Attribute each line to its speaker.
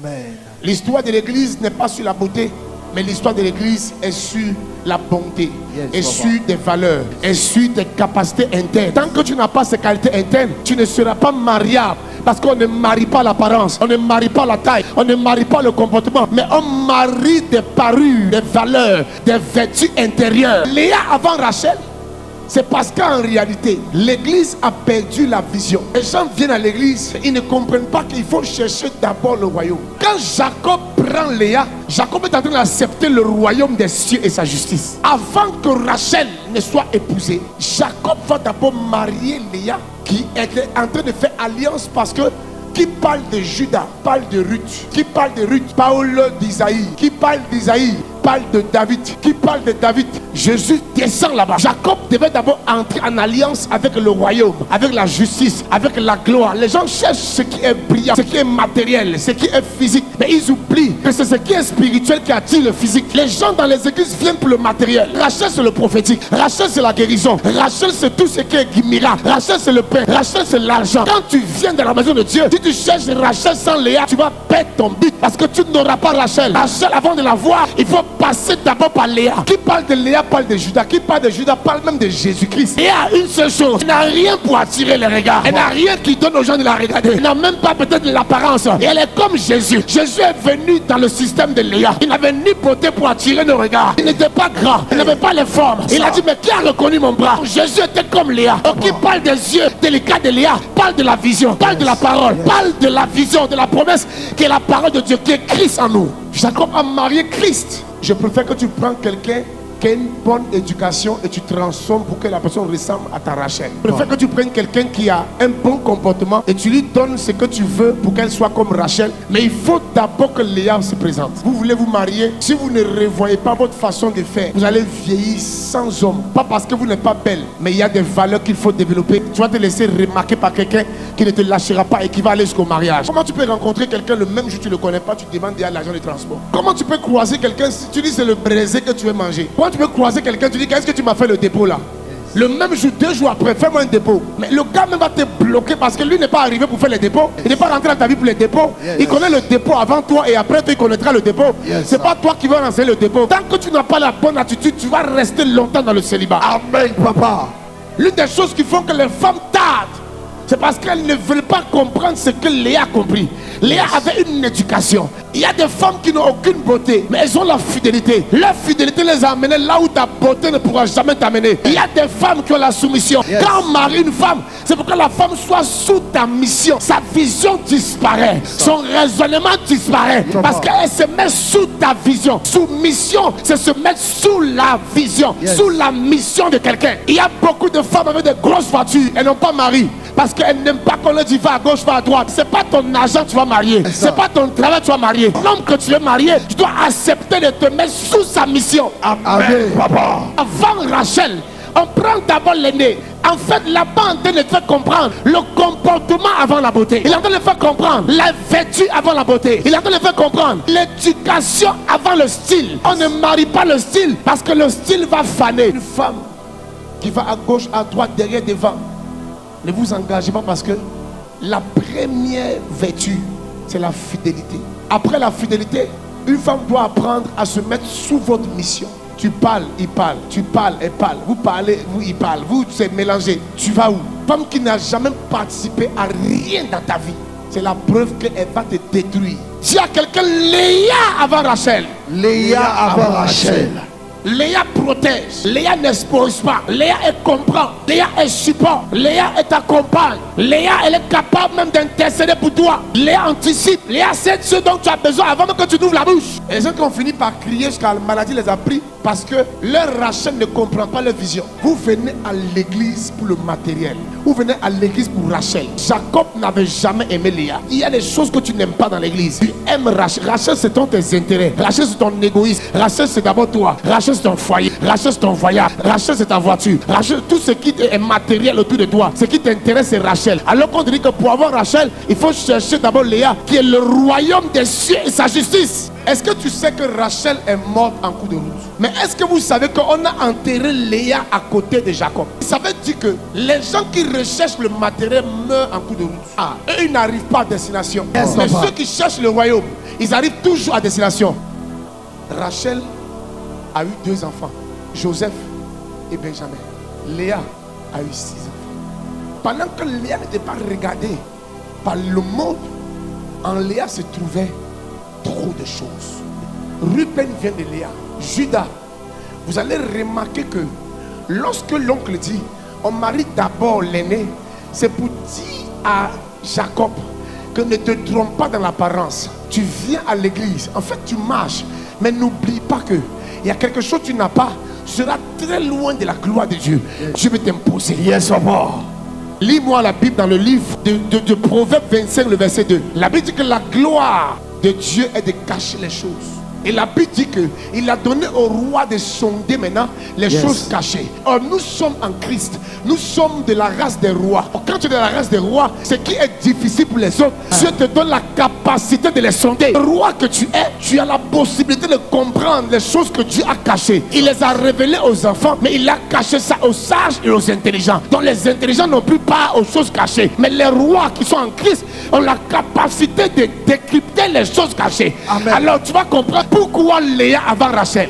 Speaker 1: Amen.
Speaker 2: L'histoire de l'église n'est pas sur la beauté, mais l'histoire de l'église est sur la bonté, est sur des valeurs, est sur des capacités internes. Tant que tu n'as pas ces qualités internes, tu ne seras pas mariable. Parce qu'on ne marie pas l'apparence, on ne marie pas la taille, on ne marie pas le comportement, mais on marie des parures, des valeurs, des vertus intérieures. Léa avant Rachel, c'est parce qu'en réalité, l'église a perdu la vision. Les gens viennent à l'église, ils ne comprennent pas qu'il faut chercher d'abord le royaume. Quand Jacob prend Léa, Jacob est en train d'accepter le royaume des cieux et sa justice. Avant que Rachel ne soit épousée, Jacob va d'abord marier Léa, qui était en train de faire alliance parce que qui parle de Judas parle de Ruth. Qui parle de Ruth parle d'Isaïe. Qui parle d'Isaïe parle de David. Qui parle de David, Jésus descend là-bas. Jacob devait d'abord entrer en alliance avec le royaume, avec la justice, avec la gloire. Les gens cherchent ce qui est brillant, ce qui est matériel, ce qui est physique, mais ils oublient que c'est ce qui est spirituel qui attire le physique. Les gens dans les églises viennent pour le matériel. Rachel c'est le prophétique, Rachel c'est la guérison, Rachel c'est tout ce qui est miracle, Rachel c'est le pain, Rachel c'est l'argent. Quand tu viens dans la maison de Dieu, si tu cherches Rachel sans Léa, tu vas perdre ton but parce que tu n'auras pas Rachel. Rachel, avant de la voir, il faut passer d'abord par Léa. Qui parle de Léa parle de Judas. Qui parle de Judas parle même de Jésus-Christ. Et a une seule chose, elle n'a rien pour attirer les regards. Elle n'a rien qui donne aux gens de la regarder. Elle n'a même pas peut-être l'apparence. Et elle est comme Jésus. Jésus est venu dans le système de Léa. Il n'avait ni beauté pour attirer nos regards. Il n'était pas grand. Il n'avait pas les formes. Il a dit, mais qui a reconnu mon bras? Jésus était comme Léa. Donc qui parle des yeux délicats de Léa parle de la vision, parle de la parole, parle de la vision, de la promesse qui est la parole de Dieu, qui est Christ en nous. Jacob a marié Christ. Je préfère que tu prends quelqu'un qui a une bonne éducation et tu transformes pour que la personne ressemble à ta Rachel. Je préfère que tu prennes quelqu'un qui a un bon comportement et tu lui donnes ce que tu veux pour qu'elle soit comme Rachel. Mais il faut d'abord que Léa se présente. Vous voulez vous marier, si vous ne revoyez pas votre façon de faire, vous allez vieillir sans homme. Pas parce que vous n'êtes pas belle, mais il y a des valeurs qu'il faut développer. Tu vas te laisser remarquer par quelqu'un qui ne te lâchera pas et qui va aller jusqu'au mariage. Comment tu peux rencontrer quelqu'un le même jour tu ne le connais pas, tu demandes déjà l'argent de transport? Comment tu peux croiser quelqu'un si tu dis c'est le braisé que tu veux manger? Comment tu peux croiser quelqu'un, tu dis qu'est-ce que tu m'as fait le dépôt là? Le même jour, 2 jours après, fais-moi un dépôt. Mais le gars même va te bloquer parce que lui n'est pas arrivé pour faire les dépôts. Il n'est pas rentré dans ta vie pour les dépôts. Il connaît le dépôt avant toi et après toi il connaîtra le dépôt. C'est pas toi qui vas lancer le dépôt. Tant que tu n'as pas la bonne attitude, tu vas rester longtemps dans le célibat.
Speaker 1: Amen, papa.
Speaker 2: L'une des choses qui font que les femmes tardent, c'est parce qu'elles ne veulent pas comprendre ce que Léa a compris. Léa avait une éducation. Il y a des femmes qui n'ont aucune beauté, mais elles ont la fidélité. Leur fidélité les a amenées là où ta beauté ne pourra jamais t'amener. Il y a des femmes qui ont la soumission. Quand on marie une femme, c'est pour que la femme soit sous ta mission. Sa vision disparaît. Son raisonnement disparaît. Parce qu'elle se met sous ta vision. Sous mission, c'est se mettre sous la vision, sous la mission de quelqu'un. Il y a beaucoup de femmes avec des grosses voitures. Elles n'ont pas mari. Parce qu'elle n'aime pas qu'on leur dit va à gauche, va à droite. C'est pas ton argent que tu vas marier. C'est pas ton travail que tu vas marier. L'homme que tu veux marier, tu dois accepter de te mettre sous sa mission.
Speaker 1: Amen, papa.
Speaker 2: Avant Rachel, on prend d'abord l'aîné. En fait, là-bas, on est en train de faire comprendre le comportement avant la beauté. Il est en train de faire comprendre la vertu avant la beauté. Il est en train de faire comprendre l'éducation avant le style. On ne marie pas le style parce que le style va faner. Une femme qui va à gauche, à droite, derrière, devant. Ne vous engagez pas parce que la première vertu, c'est la fidélité. Après la fidélité, une femme doit apprendre à se mettre sous votre mission. Tu parles, il parle. Tu parles, elle parle. Vous parlez, vous, il parle. Vous, c'est mélangé. Tu vas où? Femme qui n'a jamais participé à rien dans ta vie, c'est la preuve qu'elle va te détruire. S'il y a quelqu'un, Léa avant Rachel.
Speaker 1: Léa avant Rachel.
Speaker 2: Léa protège, Léa n'expose pas, Léa elle comprend, Léa elle supporte, Léa elle t'accompagne, Léa elle est capable même d'intercéder pour toi, Léa anticipe, Léa sait ce dont tu as besoin avant même que tu n'ouvres la bouche. Et les gens qui ont fini par crier jusqu'à la maladie les a pris parce que leur Rachel ne comprend pas leur vision. Vous venez à l'église pour le matériel, vous venez à l'église pour Rachel. Jacob n'avait jamais aimé Léa. Il y a des choses que tu n'aimes pas dans l'église. Tu aimes Rachel. Rachel c'est tes intérêts, Rachel c'est ton égoïsme, Rachel c'est d'abord toi, Rachel c'est ton foyer, Rachel c'est ton voyage, Rachel c'est ta voiture, Rachel, tout ce qui est matériel autour de toi, ce qui t'intéresse c'est Rachel. Alors qu'on dit que pour avoir Rachel, il faut chercher d'abord Léa, qui est le royaume des cieux et sa justice. Est-ce que tu sais que Rachel est morte en coup de route? Mais est-ce que vous savez qu'on a enterré Léa à côté de Jacob? Ça veut dire que les gens qui recherchent le matériel meurent en coup de route. Eux ils n'arrivent pas à destination. Mais ceux qui cherchent le royaume, Ils arrivent toujours à destination. Rachel a eu 2 enfants, Joseph et Benjamin. Léa a eu 6 enfants. Pendant que Léa n'était pas regardée par le monde, en Léa se trouvait trop de choses. Ruben vient de Léa. Judas, vous allez remarquer que lorsque l'oncle dit on marie d'abord l'aîné, c'est pour dire à Jacob que ne te trompe pas dans l'apparence. Tu viens à l'église, en fait tu marches, mais n'oublie pas que il y a quelque chose que tu n'as pas, tu seras très loin de la gloire de Dieu. Dieu veut t'imposer.
Speaker 1: Yes, papa.
Speaker 2: Lis-moi la Bible dans le livre de Proverbes 25, le verset 2. La Bible dit que la gloire de Dieu est de cacher les choses. Et la Bible dit qu'il a donné au roi de sonder maintenant les choses cachées. Or, nous sommes en Christ. Nous sommes de la race des rois. Quand tu es de la race des rois, ce qui est difficile pour les autres, Dieu te donne la capacité de les sonder. Le roi que tu es, tu as la possibilité de comprendre les choses que Dieu a cachées. Il les a révélées aux enfants, mais il a caché ça aux sages et aux intelligents. Donc les intelligents n'ont plus part aux choses cachées. Mais les rois qui sont en Christ ont la capacité de décrypter les choses cachées.
Speaker 1: Amen.
Speaker 2: Alors tu vas comprendre pourquoi Léa avant Rachel.